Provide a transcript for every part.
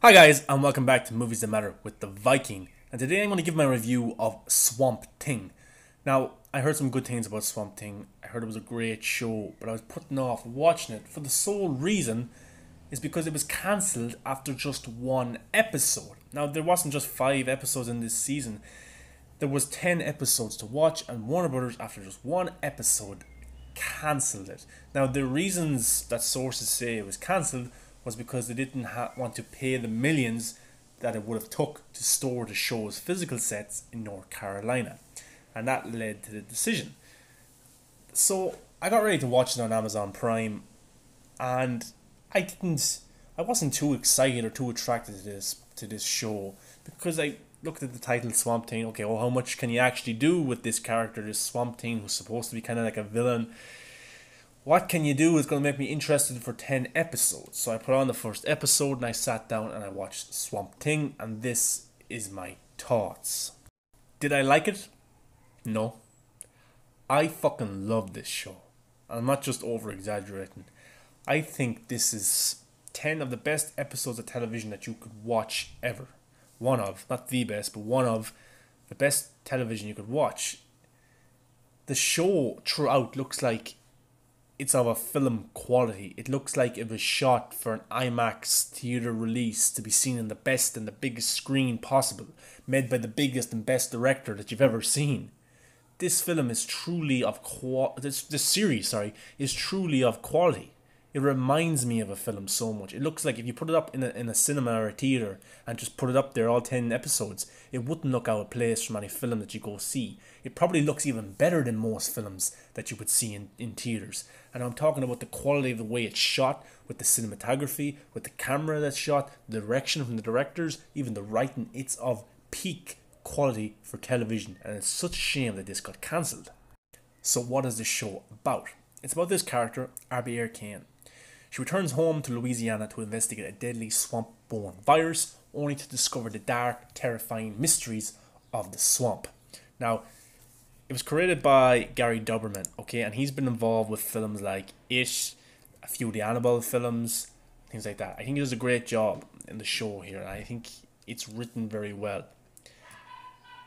Hi guys, and welcome back to Movies That Matter with the Viking. And today I'm going to give my review of Swamp Thing. Now, I heard some good things about Swamp Thing. I heard it was a great show, but I was putting off watching it for the sole reason is because it was cancelled after just one episode. Now, there wasn't just 5 episodes in this season. There was 10 episodes to watch, and Warner Brothers, after just one episode, cancelled it. Now, the reasons that sources say it was cancelled was because they didn't want to pay the millions that it would have took to store the show's physical sets in North Carolina. And that led to the decision. So I got ready to watch it on Amazon Prime, and I wasn't too excited or too attracted to this show because I looked at the title Swamp Thing. Okay, well, how much can you actually do with this character, this Swamp Thing, who's supposed to be kind of like a villain? What can you do is going to make me interested for 10 episodes. So I put on the first episode and I sat down and I watched Swamp Thing, and this is my thoughts. Did I like it? No. I fucking love this show. I'm not just over exaggerating. I think this is 10 of the best episodes of television that you could watch ever. One of, not the best, but one of the best television you could watch. The show throughout looks like it's of a film quality. It looks like it was shot for an IMAX theatre release to be seen in the best and the biggest screen possible, made by the biggest and best director that you've ever seen. This film is truly of this series, is truly of quality. It reminds me of a film so much. It looks like if you put it up in a cinema or a theatre and just put it up there, all 10 episodes, it wouldn't look out of place from any film that you go see. It probably looks even better than most films that you would see in theatres. And I'm talking about the quality of the way it's shot, with the cinematography, with the camera that's shot, the direction from the directors, even the writing. It's of peak quality for television, and it's such a shame that this got cancelled. So what is this show about? It's about this character, Abby Arcane. She returns home to Louisiana to investigate a deadly swamp-borne virus, only to discover the dark, terrifying mysteries of the swamp. Now, it was created by Gary Doberman, okay, and he's been involved with films like It, a few of the Annabelle films, things like that. I think he does a great job in the show here, and I think it's written very well.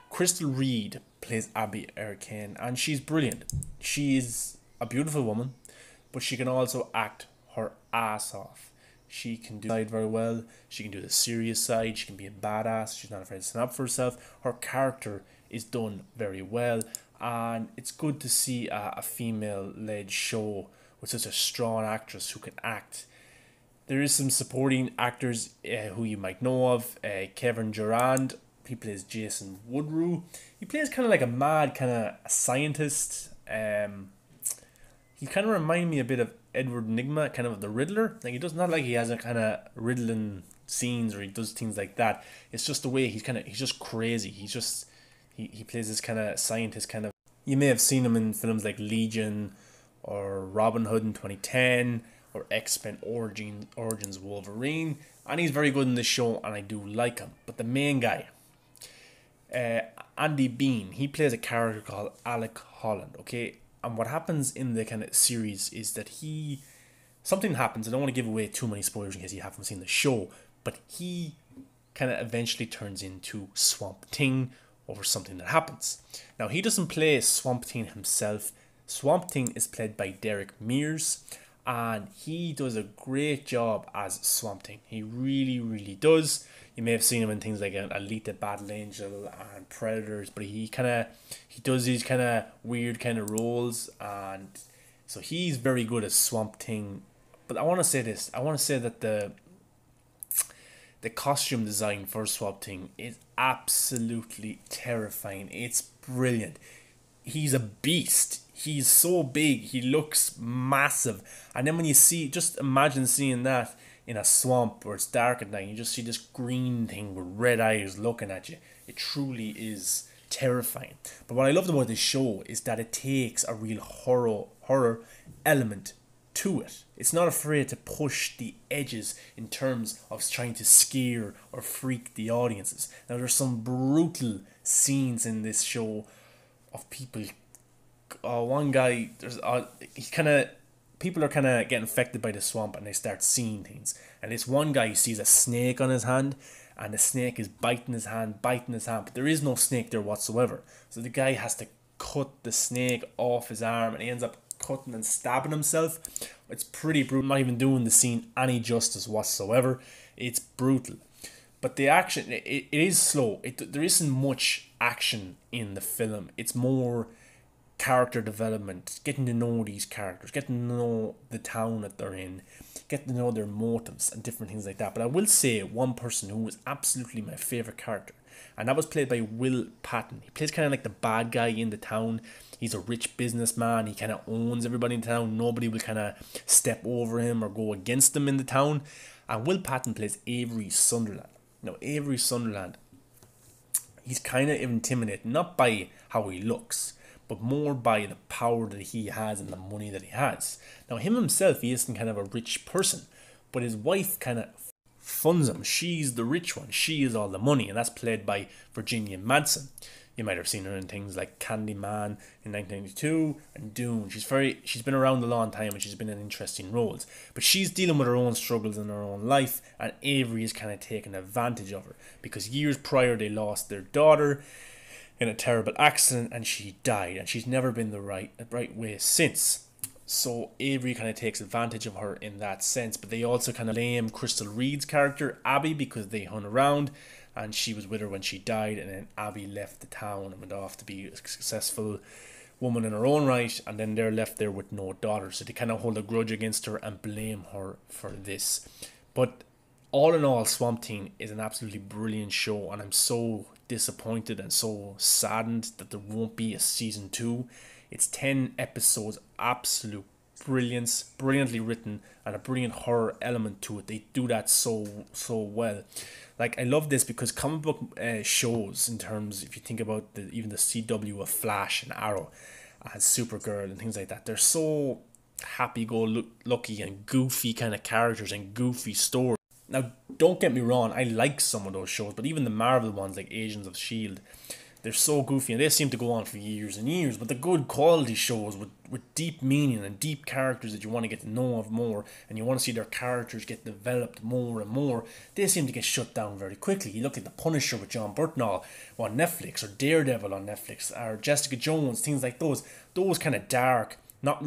Crystal Reed plays Abby Arcane, and she's brilliant. She is a beautiful woman, but she can also act her ass off. She can do the side very well. She can do the serious side. She can be a badass. She's not afraid to stand up for herself. Her character is done very well, and it's good to see a female-led show with such a strong actress who can act. There is some supporting actors who you might know of. Kevin Durand, he plays Jason Woodrue. He plays kind of like a mad kind of scientist. He kind of reminds me a bit of Edward Nygma, kind of the Riddler. Like, he does not like he has a kind of riddling scenes or he does things like that. It's just the way he's just crazy. He plays this kind of scientist kind of. You may have seen him in films like Legion or Robin Hood in 2010 or X-Men Origins Wolverine, and he's very good in this show, and I do like him. But the main guy, Andy Bean, he plays a character called Alec Holland, okay? And what happens in the kind of series is that something happens. I don't want to give away too many spoilers in case you haven't seen the show, but he kind of eventually turns into Swamp Thing over something that happens. Now, he doesn't play Swamp Thing himself. Swamp Thing is played by Derek Mears, and he does a great job as Swamp Thing. He really, really does. You may have seen him in things like Alita Battle Angel and Predators, but he does these kind of weird kind of roles, and so he's very good as Swamp Thing. But I want to say this. I want to say that the costume design for Swamp Thing is absolutely terrifying. It's brilliant. He's a beast. He's so big. He looks massive. And then when you just imagine seeing that in a swamp where it's dark at night, you just see this green thing with red eyes looking at you. It truly is terrifying. But what I loved about this show is that it takes a real horror element to it. It's not afraid to push the edges in terms of trying to scare or freak the audiences. Now, there's some brutal scenes in this show of people. One guy, he kind of people are kind of getting affected by the swamp and they start seeing things. And this one guy sees a snake on his hand, and the snake is biting his hand, but there is no snake there whatsoever. So the guy has to cut the snake off his arm, and he ends up cutting and stabbing himself. It's pretty brutal. I'm not even doing the scene any justice whatsoever. It's brutal. But the action, it is slow. There isn't much action in the film. It's more character development, getting to know these characters, getting to know the town that they're in, getting to know their motives and different things like that. But I will say one person who was absolutely my favourite character, and that was played by Will Patton. He plays kind of like the bad guy in the town. He's a rich businessman. He kind of owns everybody in town. Nobody will kind of step over him or go against him in the town. And Will Patton plays Avery Sunderland. Now, Avery Sunderland, he's kind of intimidating, not by how he looks, but more by the power that he has and the money that he has. Now, him himself, he isn't kind of a rich person, but his wife kind of funds him. She's the rich one. She is all the money, and that's played by Virginia Madsen. You might have seen her in things like Candyman in 1992 and Dune. She's been around a long time, and she's been in interesting roles. But she's dealing with her own struggles in her own life, and Avery is kind of taking advantage of her because years prior they lost their daughter in a terrible accident, and she died, and she's never been the right way since. So Avery kind of takes advantage of her in that sense, but they also kind of blame Crystal Reed's character Abby because they hung around, and she was with her when she died, and then Abby left the town and went off to be a successful woman in her own right, and then they're left there with no daughter, so they kind of hold a grudge against her and blame her for this. But all in all, Swamp Thing is an absolutely brilliant show, and I'm so disappointed and so saddened that there won't be a season 2. It's 10 episodes, absolute brilliance, brilliantly written, and a brilliant horror element to it. They do that so well. Like, I love this because comic book shows, in terms, if you think about even the CW of Flash and Arrow and Supergirl and things like that, they're so happy-go-lucky and goofy kind of characters and goofy stories. Now, don't get me wrong, I like some of those shows, but even the Marvel ones like Agents of S.H.I.E.L.D., they're so goofy and they seem to go on for years and years. But the good quality shows with deep meaning and deep characters that you want to get to know of more, and you want to see their characters get developed more and more, they seem to get shut down very quickly. You look at The Punisher with John Bernthal on Netflix, or Daredevil on Netflix, or Jessica Jones, things like those. Those kind of dark, not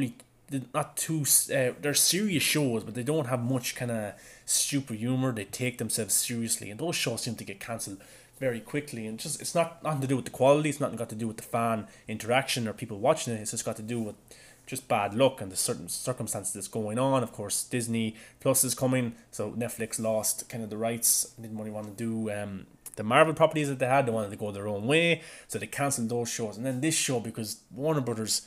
too they're serious shows, but they don't have much kind of stupid humor. They take themselves seriously, and those shows seem to get cancelled very quickly. And just, it's nothing to do with the quality, it's nothing got to do with the fan interaction or people watching it. It's just got to do with just bad luck and the certain circumstances that's going on. Of course, Disney Plus is coming, so Netflix lost kind of the rights, didn't really want to do the Marvel properties that they had. They wanted to go their own way, so they cancelled those shows. And then this show, because Warner Brothers,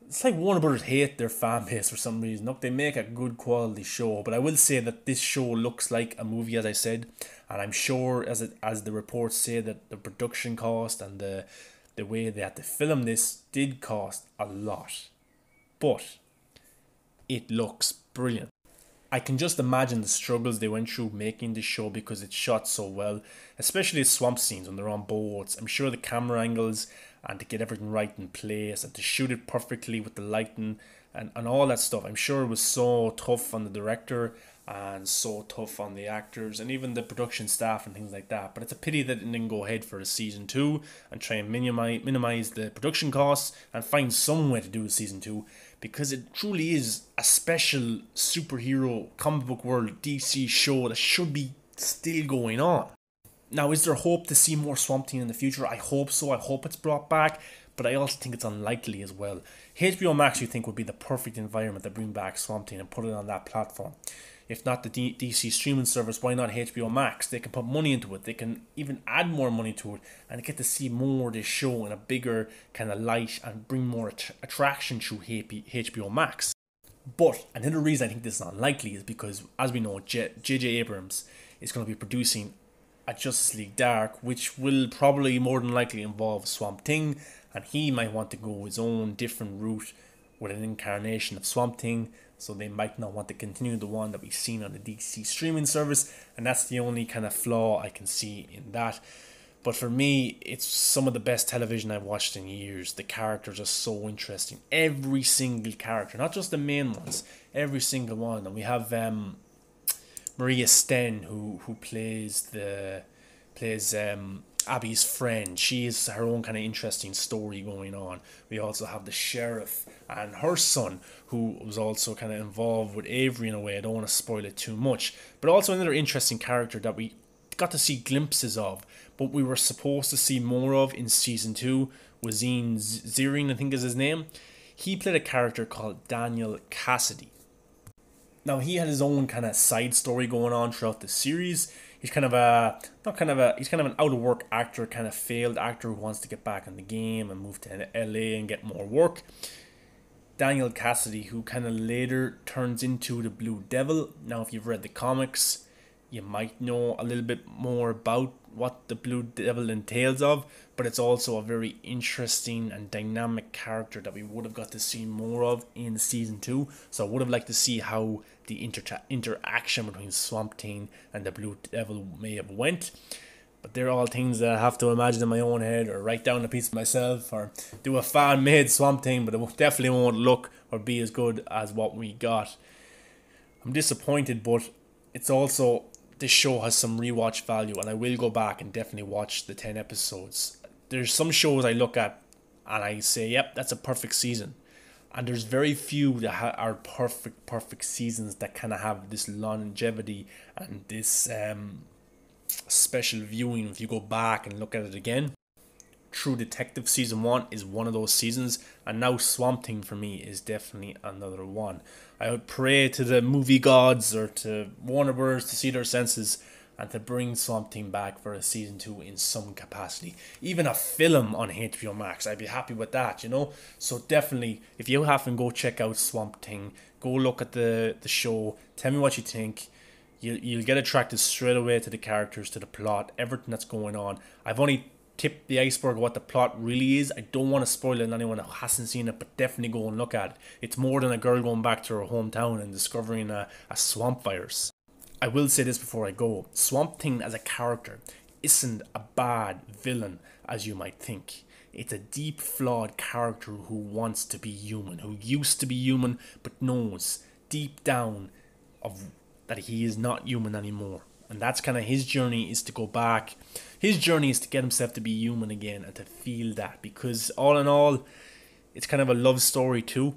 it's like Warner Brothers hate their fan base for some reason. Look, they make a good quality show, but I will say that this show looks like a movie, as I said, and I'm sure, as the reports say, that the production cost and the way they had to film this did cost a lot, but it looks brilliant. I can just imagine the struggles they went through making this show because it's shot so well, especially the swamp scenes when they're on boats. I'm sure the camera angles and to get everything right in place and to shoot it perfectly with the lighting and all that stuff. I'm sure it was so tough on the director and so tough on the actors and even the production staff and things like that. But it's a pity that it didn't go ahead for a season 2 and try and minimize the production costs and find some way to do a season 2, because it truly is a special superhero comic book world DC show that should be still going on. Now, is there hope to see more Swamp Thing in the future? I hope so. I hope it's brought back, but I also think it's unlikely as well. HBO Max, you think, would be the perfect environment to bring back Swamp Thing and put it on that platform. If not the DC streaming service, why not HBO Max? They can put money into it. They can even add more money to it and get to see more of this show in a bigger kind of light and bring more attraction through HBO Max. But another reason I think this is unlikely is because, as we know, J.J. Abrams is going to be producing a Justice League Dark, which will probably more than likely involve Swamp Thing, and he might want to go his own different route with an incarnation of Swamp Thing, so they might not want to continue the one that we've seen on the DC streaming service, and that's the only kind of flaw I can see in that. But for me, it's some of the best television I've watched in years. The characters are so interesting. Every single character, not just the main ones, every single one. And we have Maria Sten, who plays Abby's friend. She has her own kind of interesting story going on. We also have the sheriff and her son, who was also kind of involved with Avery in a way. I don't want to spoil it too much, but also another interesting character that we got to see glimpses of, but we were supposed to see more of in season 2. Wazine Zirin, I think is his name. He played a character called Daniel Cassidy. Now, he had his own kind of side story going on throughout the series. He's kind of he's kind of an out of work actor, kind of failed actor who wants to get back in the game and move to LA and get more work. Daniel Cassidy, who kind of later turns into the Blue Devil. Now, if you've read the comics, you might know a little bit more about what the Blue Devil entails of, but it's also a very interesting and dynamic character that we would have got to see more of in season 2. So I would have liked to see how the interaction between Swamp Thing and the Blue Devil may have went. But they're all things that I have to imagine in my own head, or write down a piece myself, or do a fan-made Swamp Thing, but it definitely won't look or be as good as what we got. I'm disappointed, but it's also, this show has some rewatch value, and I will go back and definitely watch the 10 episodes. There's some shows I look at and I say, yep, that's a perfect season. And there's very few that are perfect seasons that kind of have this longevity and this special viewing if you go back and look at it again. True Detective season 1 is one of those seasons, and now Swamp Thing for me is definitely another one. I would pray to the movie gods or to Warner Bros. To see their senses and to bring Swamp Thing back for a season 2 in some capacity. Even a film on HBO Max, I'd be happy with that, you know. So definitely, if you haven't, go check out Swamp Thing. Go look at the show. Tell me what you think. You'll get attracted straight away to the characters, to the plot, everything that's going on. I've only tipped the iceberg of what the plot really is. I don't want to spoil it on anyone who hasn't seen it, but definitely go and look at it. It's more than a girl going back to her hometown and discovering a swamp virus. I will say this before I go. Swamp Thing as a character isn't a bad villain as you might think. It's a deep, flawed character who wants to be human, who used to be human, but knows deep down that he is not human anymore. And that's kind of his journey, is to go back. His journey is to get himself to be human again and to feel that. Because all in all, it's kind of a love story too.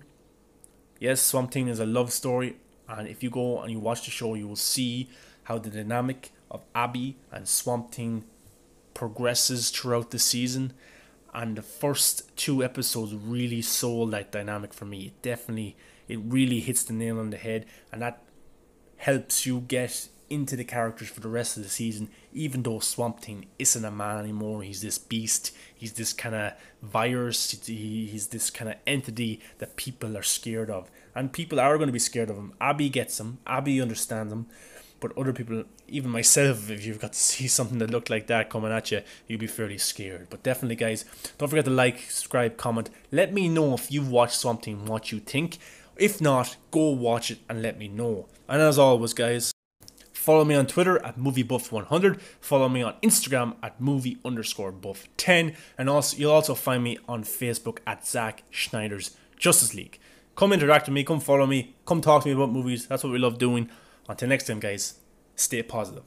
Yes, Swamp Thing is a love story. And if you go and you watch the show, you will see how the dynamic of Abby and Swamp Thing progresses throughout the season. And the first 2 episodes really sold that dynamic for me. It really hits the nail on the head. And that helps you get into the characters for the rest of the season, even though Swamp Thing isn't a man anymore. He's this beast, he's this kind of virus, he's this kind of entity that people are scared of, and people are going to be scared of him. Abby gets him, Abby understands him, but other people, even myself, if you've got to see something that looked like that coming at you, you'll be fairly scared. But definitely, guys, don't forget to like, subscribe, comment. Let me know if you've watched Swamp Thing, what you think. If not, go watch it and let me know. And as always, guys, follow me on Twitter at MovieBuff100. Follow me on Instagram at movie_buff10. And also, you'll also find me on Facebook at Zack Schneider's Justice League. Come interact with me, come follow me, come talk to me about movies. That's what we love doing. Until next time, guys, stay positive.